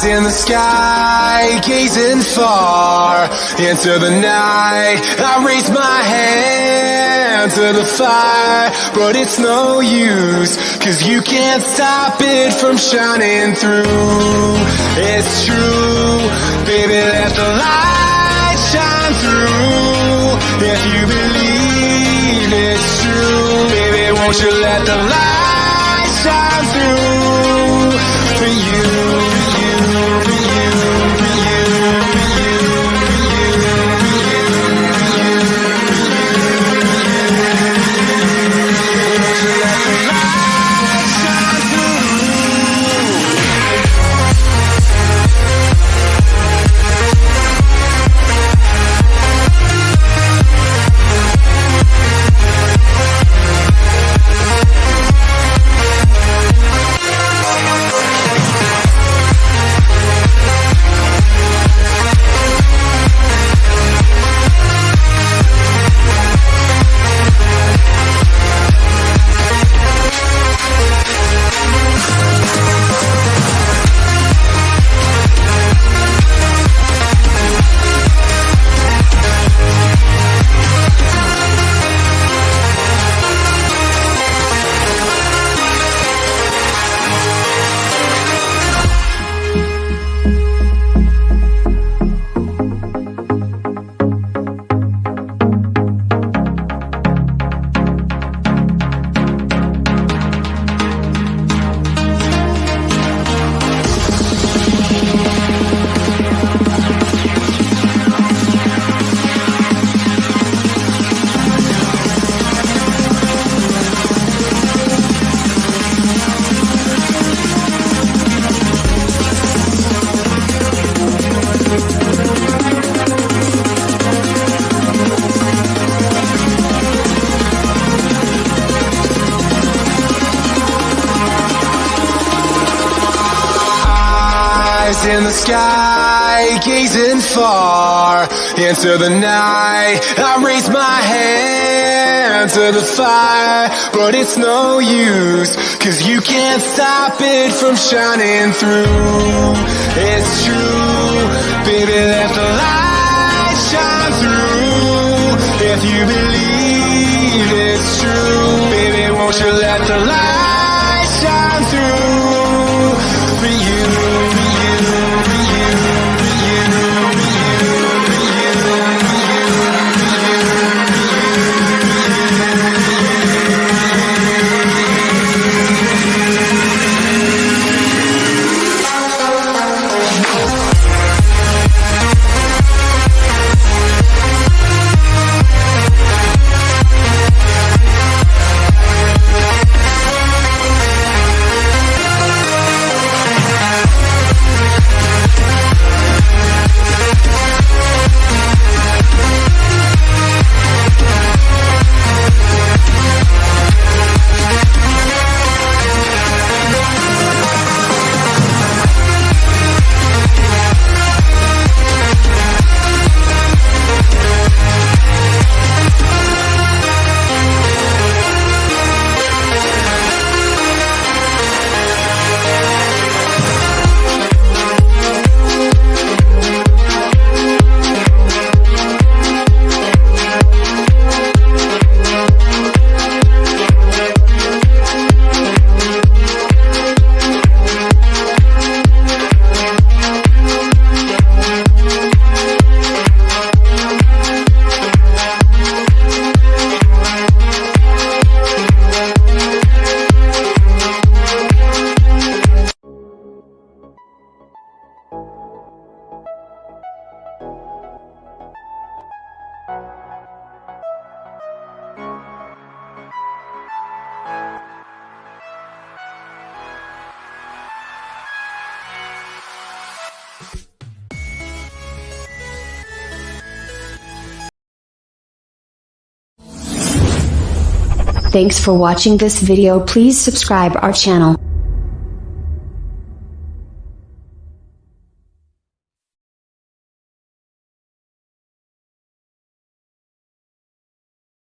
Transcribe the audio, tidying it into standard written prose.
Eyes in the sky, gazing far into the night. I raise my hand to the fire, but it's no use, 'cause you can't stop it from shining through. It's true, baby, let the light shine through. If you believe it's true, baby, won't you let the light shine through for you, for you, for you, for you, for you, for you, for you, won't you let the light shine through? In the sky, gazing far into the night. I raise my hand to the fire, but it's no use, 'cause you can't stop it from shining through. It's true, baby, let the light shine through. If you believe it's true, baby, won't you let the light shine through for you, for you, for you, for you, for you, for you, for you, Thanks for watching this video. Please subscribe our channel.